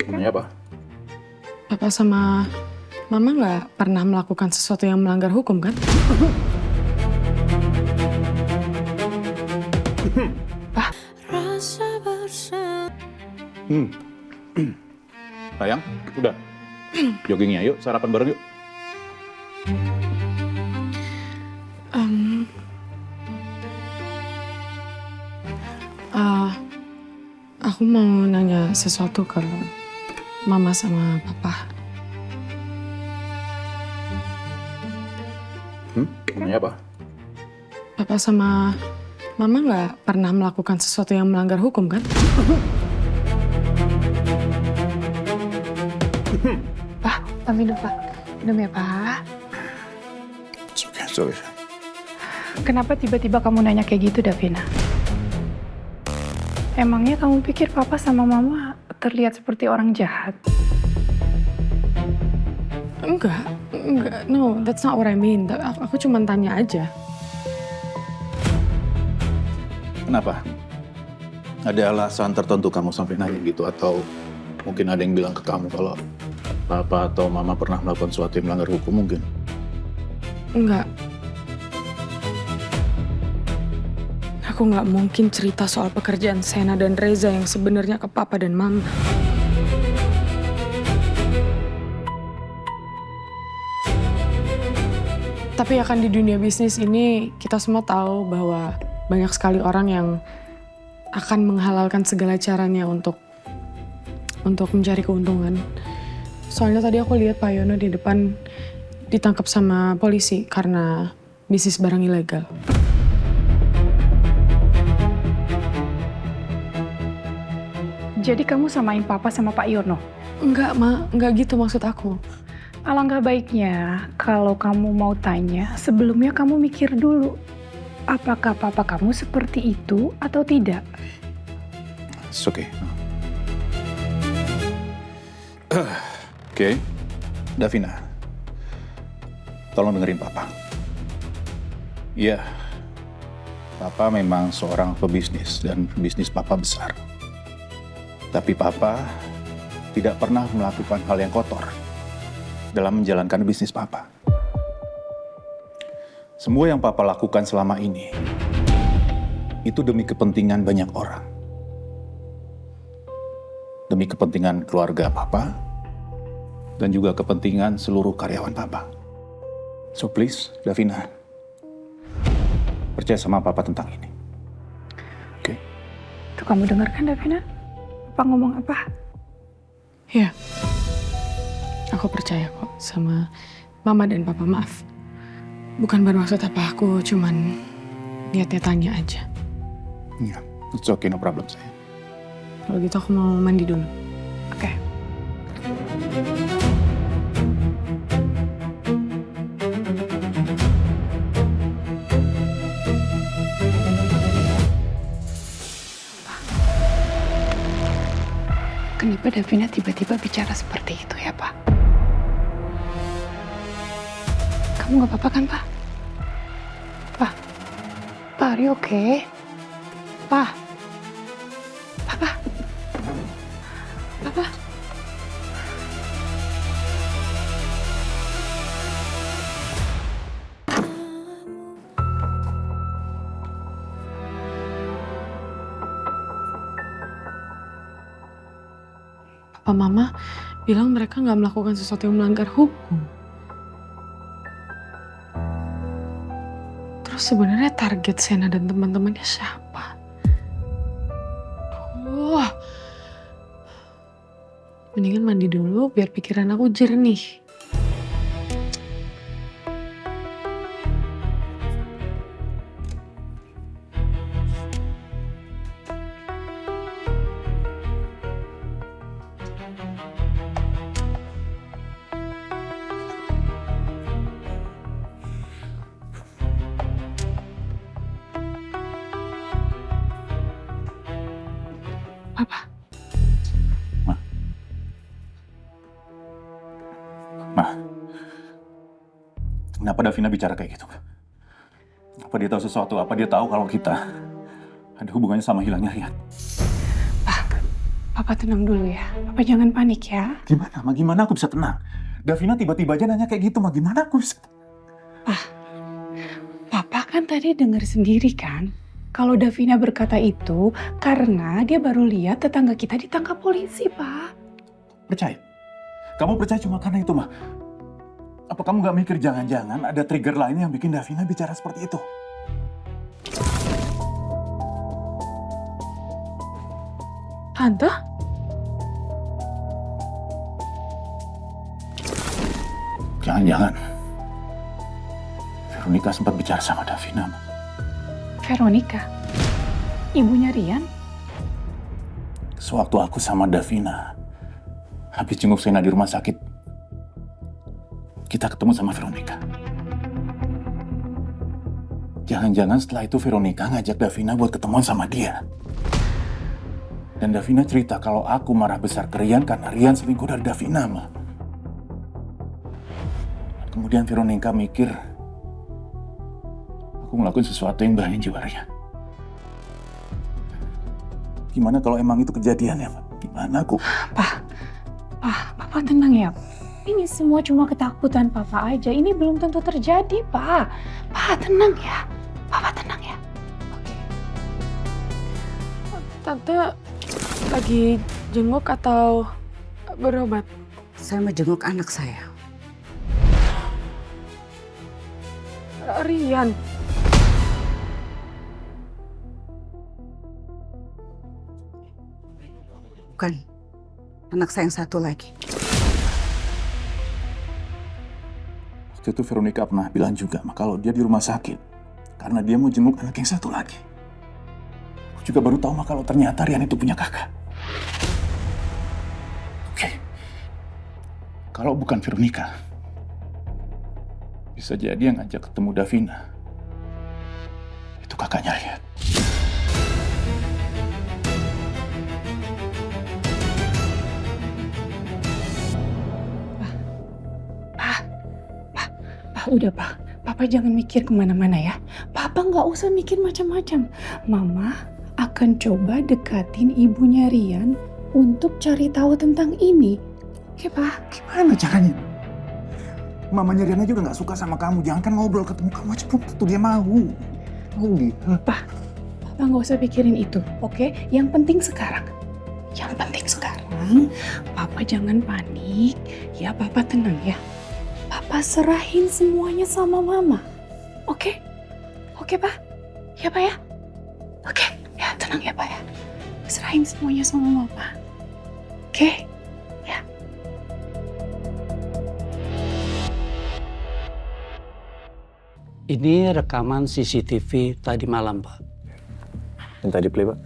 Namanya apa? Papa sama Mama nggak pernah melakukan sesuatu yang melanggar hukum, kan? Pak, Sayang, udah. Joggingnya yuk, sarapan bareng yuk. em, eh, aku mau nanya sesuatu ke Mama sama Papa. Namanya apa? Papa sama Mama nggak pernah melakukan sesuatu yang melanggar hukum, kan? Pak, minum, Pak. Minum ya, Pak. Sorry. Kenapa tiba-tiba kamu nanya kayak gitu, Davina? Emangnya kamu pikir papa sama mama terlihat seperti orang jahat? Enggak. No, that's not what I mean. Aku cuma tanya aja. Kenapa? Ada alasan tertentu kamu sampai nanya gitu? Atau mungkin ada yang bilang ke kamu kalau Papa atau Mama pernah melakukan sesuatu yang melanggar hukum mungkin? Enggak. Aku nggak mungkin cerita soal pekerjaan Sena dan Reza yang sebenarnya ke Papa dan Mama. Tapi akan di dunia bisnis ini, kita semua tahu bahwa banyak sekali orang yang akan menghalalkan segala caranya untuk mencari keuntungan. Soalnya tadi aku lihat Pak Yono di depan ditangkap sama polisi karena bisnis barang ilegal. Jadi kamu samain papa sama Pak Yono? Enggak, Ma. Enggak gitu maksud aku. Alangkah baiknya kalau kamu mau tanya, sebelumnya kamu mikir dulu. Apakah papa kamu seperti itu atau tidak? It's okay. Oke, Davina. Tolong dengerin Papa. Iya, Papa memang seorang pebisnis dan bisnis Papa besar. Tapi Papa tidak pernah melakukan hal yang kotor dalam menjalankan bisnis Papa. Semua yang Papa lakukan selama ini itu demi kepentingan banyak orang. Demi kepentingan keluarga Papa dan juga kepentingan seluruh karyawan Papa. So please, Davina, percaya sama Papa tentang ini. Oke? Tuh kamu dengar kan, Davina? Papa ngomong apa? Ya, aku percaya kok sama Mama dan Papa. Maaf, bukan bermaksud apa, aku cuman niatnya tanya aja. Ya, it's okay, no problem saya. Kalau gitu aku mau mandi dulu. Oke. Kenapa Davina tiba-tiba bicara seperti itu ya, Pak? Kamu nggak apa-apa kan, Pak? Pak, are you okay? Pak, Papa, Papa. Papa Mama bilang mereka nggak melakukan sesuatu yang melanggar hukum. Terus sebenarnya target Sena dan teman-temannya siapa? Wah, mendingan mandi dulu biar pikiran aku jernih. Papa, Ma, kenapa Davina bicara kayak gitu? Apa dia tahu sesuatu? Apa dia tahu kalau kita ada hubungannya sama hilangnya Rian? Papa tenang dulu ya. Papa jangan panik ya. Gimana, Ma? Gimana aku bisa tenang? Davina tiba-tiba aja nanya kayak gitu, Ma. Gimana aku bisa? Papa kan tadi dengar sendiri kan, kalau Davina berkata itu karena dia baru lihat tetangga kita ditangkap polisi, Pak. Percaya? Kamu percaya cuma karena itu, Ma? Apa kamu gak mikir jangan-jangan ada trigger lain yang bikin Davina bicara seperti itu? Tante? Jangan-jangan Veronica sempat bicara sama Davina, Ma. Veronica, ibunya Rian. Sewaktu aku sama Davina habis jenguk Sena di rumah sakit, kita ketemu sama Veronica. Jangan-jangan setelah itu Veronica ngajak Davina buat ketemuan sama dia. Dan Davina cerita kalau aku marah besar ke Rian karena Rian selingkuh dari Davina, Ma. Kemudian Veronica mikir aku ngelakuin sesuatu yang bahayain jiwa Rian. Gimana kalau emang itu kejadian ya, Ma? Gimana aku? Papa tenang ya. Ini semua cuma ketakutan Papa aja. Ini belum tentu terjadi, Pak. Papa tenang ya. Papa tenang ya. Tante lagi jenguk atau berobat? Saya mau jenguk anak saya. Rian. Bukan. Anak saya yang satu lagi. Waktu itu Veronica pernah bilang juga, Ma, kalau dia di rumah sakit karena dia mau jenguk anak yang satu lagi. Aku juga baru tahu, Ma, kalau ternyata Rian itu punya kakak. Oke. Kalau bukan Veronica, bisa jadi yang ngajak ketemu Davina itu kakaknya Rian. Udah, Pak. Papa jangan mikir kemana-mana ya. Papa nggak usah mikir macam-macam. Mama akan coba dekatin ibunya Rian untuk cari tahu tentang ini. Oke, Pak? Gimana caranya? Mamanya Riana juga nggak suka sama kamu. Jangan kan ngobrol ketemu kamu aja belum tentu dia mau. Oh gitu. Papa nggak usah pikirin itu, oke? Yang penting sekarang, Papa jangan panik. Ya, Papa tenang ya. Papa serahin semuanya sama Mama, oke? Oke, Pak? Ya, Pak ya? Oke, ya tenang ya, Pak ya. Serahin semuanya sama Mama, oke? Ya. Ini rekaman CCTV tadi malam, Pak. Yang tadi play, Pak.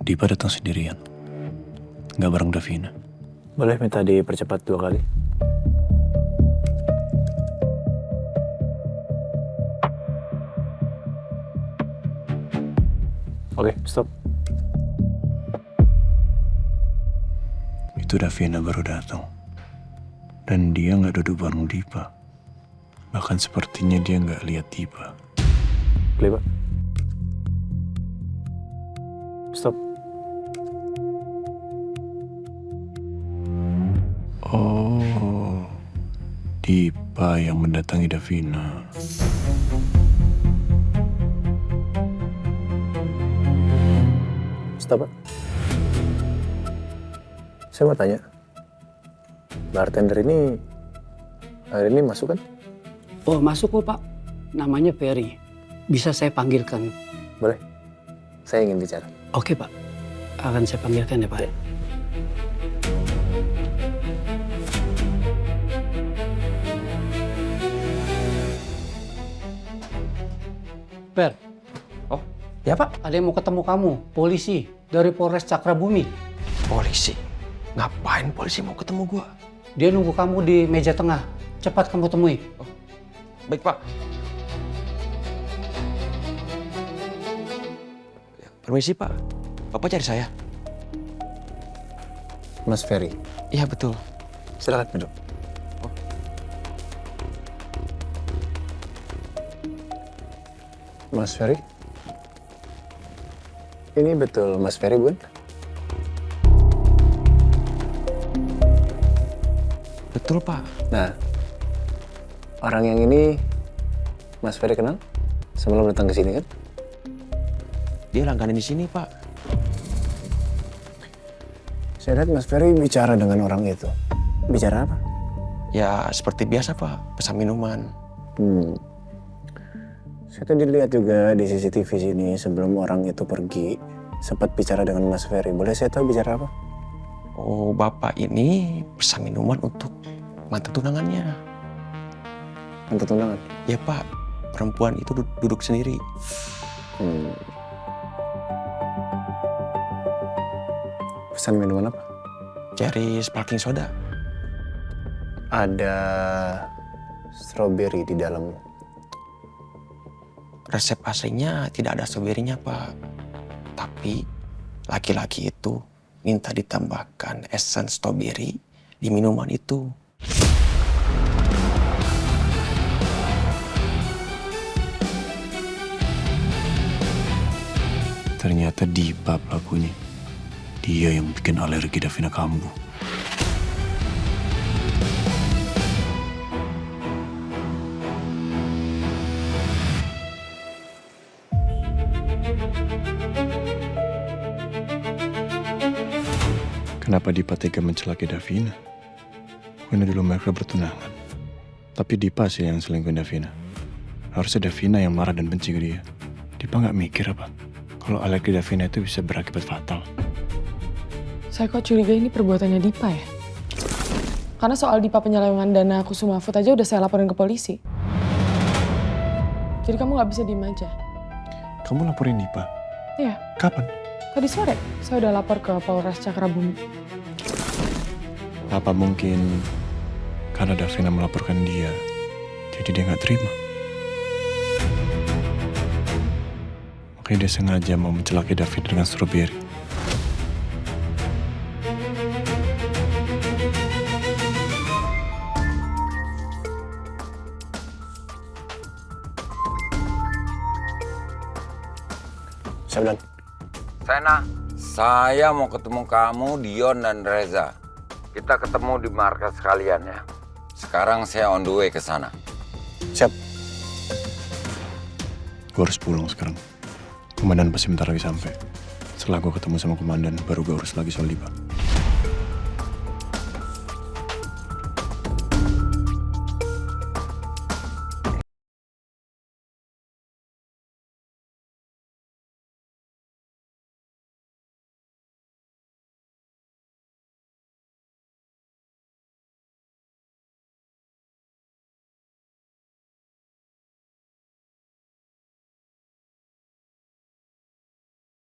Dipa datang sendirian, nggak bareng Davina. Boleh minta dipercepat 2 kali? Oke, stop. Itu Davina baru datang. Dan dia nggak duduk bareng Dipa. Bahkan sepertinya dia nggak lihat Dipa. Play, Pak. Stop. Oh, Dipa yang mendatangi Davina. Stop, Pak. Saya mau tanya. Bartender ini hari ini masuk kan? Oh, masuk kok, Pak. Namanya Ferry. Bisa saya panggilkan? Boleh. Saya ingin bicara. Oke, Pak. Akan saya panggilkan ya, Pak. Per. Oh, ya Pak. Ada yang mau ketemu kamu, polisi dari Polres Cakrabumi. Polisi? Ngapain polisi mau ketemu gua? Dia nunggu kamu di meja tengah. Cepat kamu temui. Baik Pak. Permisi Pak, Bapak cari saya? Mas Ferry. Iya betul. Silakan duduk. Mas Ferry? Ini betul Mas Ferry, Bun? Betul, Pak. Nah, orang yang ini Mas Ferry kenal? Sebelum datang ke sini kan? Dia langganan di sini, Pak. Saya lihat Mas Ferry bicara dengan orang itu. Bicara apa? Ya, seperti biasa, Pak. Pesan minuman. Saya tadi lihat juga di CCTV sini sebelum orang itu pergi. Sempat bicara dengan Mas Ferry. Boleh saya tahu bicara apa? Oh, Bapak ini pesan minuman untuk mantan tunangannya. Mantan tunangan? Ya, Pak. Perempuan itu duduk sendiri. Pesan minuman apa? Cherry sparkling soda. Ada strawberry di dalamnya. Resep aslinya tidak ada stroberinya, Pak. Tapi laki-laki itu minta ditambahkan essence strawberry di minuman itu. Ternyata Dipa pelakunya. Dia yang bikin alergi Davina kambuh. Kenapa Dipa tega mencelakai Davina? Karena dulu mereka bertunangan. Tapi Dipa sih yang selingkuhin Davina. Harusnya Davina yang marah dan benci ke dia. Dipa nggak mikir apa? Kalau alergi Davina itu bisa berakibat fatal. Saya kok curiga ini perbuatannya Dipa ya? Karena soal Dipa penyelewengan dana Kusuma Food aja udah saya laporin ke polisi. Jadi kamu nggak bisa diem aja. Kamu laporin Dipa? Iya, Kapan? tadi sore saya udah lapor ke Polres Cakrabumi. Apa mungkin karena Davina melaporkan dia, jadi dia nggak terima? Makanya dia sengaja mau mencelakai Davina dengan strawberry. Sablan. Sena, saya mau ketemu kamu, Dion, dan Reza. Kita ketemu di markas sekalian ya. Sekarang saya on the way ke sana. Siap. Gue harus pulang sekarang. Komandan pasti bentar lagi sampai. Setelah gue ketemu sama komandan, baru gue urus lagi soal Dipa.